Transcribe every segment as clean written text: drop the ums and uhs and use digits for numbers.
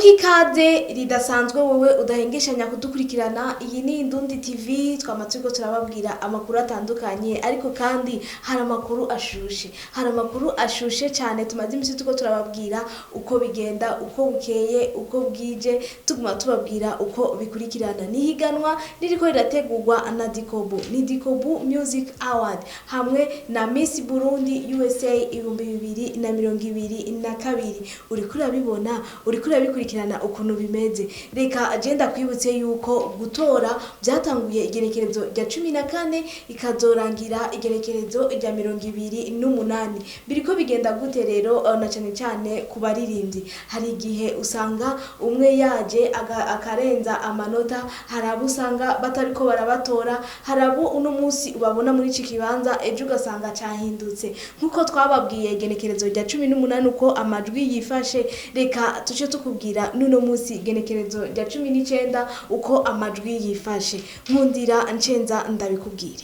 ndaguha ikaze ridasanzwe wowe udahengeshanya kudukurikirana. Iyi ni Indundi TV, twama turiko turababwira amakuru atandukanye, ariko kandi hari amakuru ashushe cyane. Tumaze imisi turiko turababwira uko bigenda, uko bukeye, uko bwije, tuguma tubabwira uko bikurikirana. Ni higanwa ririko rirategurwa na Dicobu, ni Dicobu Music Award hamwe na Miss Burundi USA 2022. Uriko urabibona, uriko urabikurikirana ukuntu bimeze. Reka agenda kwibutse yuko gutora byatanguye igenekerezo rya 14 ikazorangira igenekerezo rya 28. Biriko bigenda gute rero? Na cyane ku baririmbyi, hari igihe usanga umwe yaje akarenza amanota, harabo usanga batariko barabatora, harabo uno munsi ubabona muri iki kibanza ejo ugasanga cyahindutse. Nkuko twababwiye igenekerezo rya 18 uko amajwi yifashe, reka tuce tukubwira nuno munsi igenekerezo rya 19 uko amajwi yifashe. Nkundira ncenza ndabikubwire.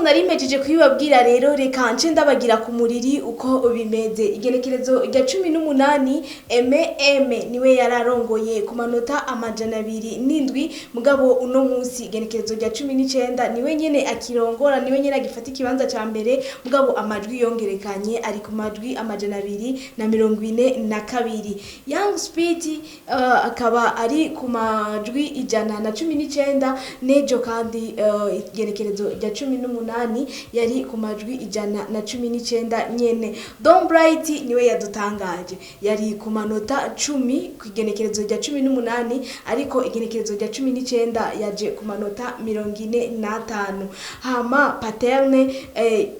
Narimejeje kuyibabwira rero, reka nce ndabagira ku muriri uko bimeze. Igenekerezo rya 18 eme niwe yararongoye ku manota 207. Mugabo uno munsi igenekerezo rya 19 niwe nyene akirongora, niwe nyene agifata ikibanza ca mbere. Mugabo amajwi yongerekanye ari ku majwi 242. Young Speed akaba ari ku majwi 119. Nejo kandi igenekerezo rya 18 yari ku majwi 119 nyene. Don Bright niwe yadutangaje, yari ku manota 10 ku igenekerezo rya 18, ariko igenekerezo rya 19 yaje ku manota 45. Hama Paterne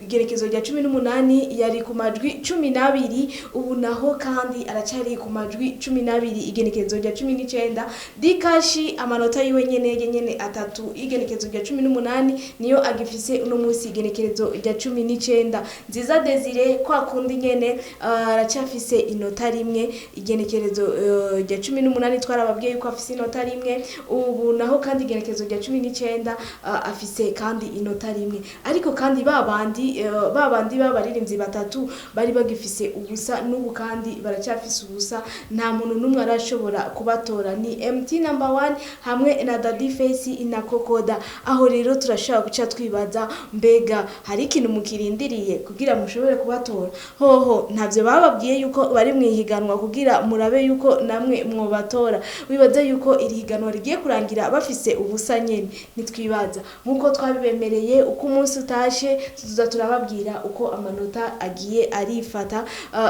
igenekerezo rya 18 yari ku majwi 12. Ubu naho kandi aracari ku majwi 12 igenekerezo rya 19. Dikashi amanota yiwe nyene atatu. Igenekerezo rya 18 niyo agifise uno munsi igenekerezo rya 19. Nziza Desire kwa kundi nyene aracafise inota rimwe. Igenekerezo rya 18 twarababwiye yuko afise inota rimwe. Ubu naho kandi igenekerezo rya 19 afise kandi inota rimwe. Ariko kandi babandi babaririmbyi batatu bari bagifise ubusa, n'ubu kandi baracafise ubusa. Nta muntu numwe arashobora kubatora, ni MT number 1 hamwe na Daddy Face na Kokoda. Aho rero turashaka guca twibaza, mbega hari ikintu mukirindiriye kugira mushobore kubatora? Hoho ntavyo bababwiye yuko bari mwihiganwa kugira murabe yuko namwe mwobatora? Wibaza yuko iri higanwa rigiye kurangira bafise ubusa nyene? Nitwibaza nkuko twabibemereye, uko umunsi utashe tuza turababwira uko amanota agiye arifata.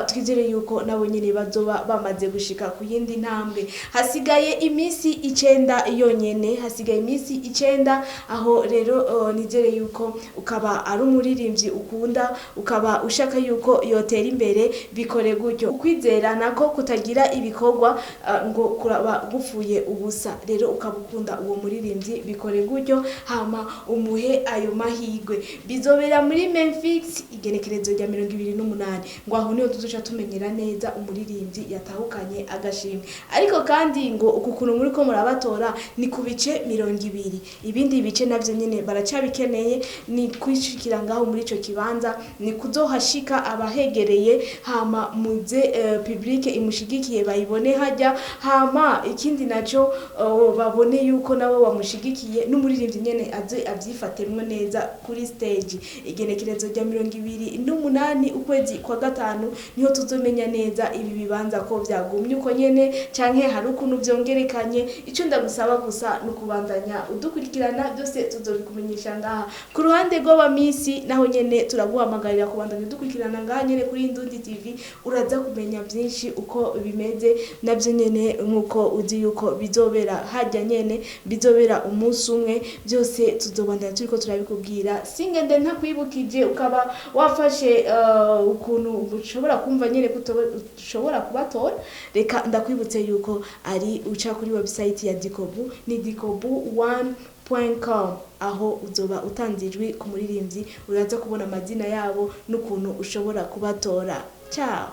Twizere yuko nabo nyene bazoba bamaze gushika ku yindi ntambwe. Hasigaye imisi 9 yonyene, hasigaye imisi 9. Aho rero nizere yuko ukaba ari umuririmbyi ukunda, ukaba ushaka yuko yotera imbere, bikore gutyo. Ukwizera nako kutagira ibikorwa ngo kuraba gufuye ubusa. Rero ukabukunda uwo muririmbyi, bikore gutyo, hama umuhe ayo mahigwe. Bizobera muri Memphis igenekerezo rya 28. Ngo aho niyo tuzoca tumenyera neza umuririmbyi yatahukanye agashimwe. Ariko kandi ngo ukukuntu muri ko murabatora ni ku bice 20. Ibindi bice navyo nyene baracabikeneye, ni kwishikira ngaho muri ico kibanza, ni kuzohashika abahegereye, hama muze public imushigikiye bayibone hajya. Hama ikindi naco babone yuko nabo bamushigikiye, n'umuririmbyi nyene aze avyifatemwe neza kuri stage. Igenekerezo rya 28 ukwezi kwa gatanu niho tuzomenya neza ibi bibanza ko vyagumye uko nyene canke hari ukuntu vyongerekanye. Ico ndagusaba gusa nukubandanya udukurikirana, byose tuzobikumenyesha ngaha. Ku ruhande rw'abamisi naho nyene turaguhamagarira kubandanya udukurikirana ngaha nyene kuri Indundi TV. Uraza kumenya byinshi uko bimeze navyo nyene, nkuko uzi yuko bizobera hajya nyene, bizobera umunsi umwe. Byose tuzobandanya turiko turabikubwira. Singende ntakwibukije ukaba wafashe ukuntu ushobora kumva nyene kutoshobora kubatora. Reka ndakwibutse yuko ari uca kuri website ya Dicobu, ni dicobu1.com. aho uzoba utanzijwe ku muririmbyi, uraza kubona amazina yabo n'ukuntu ushobora kubatora. Ciao.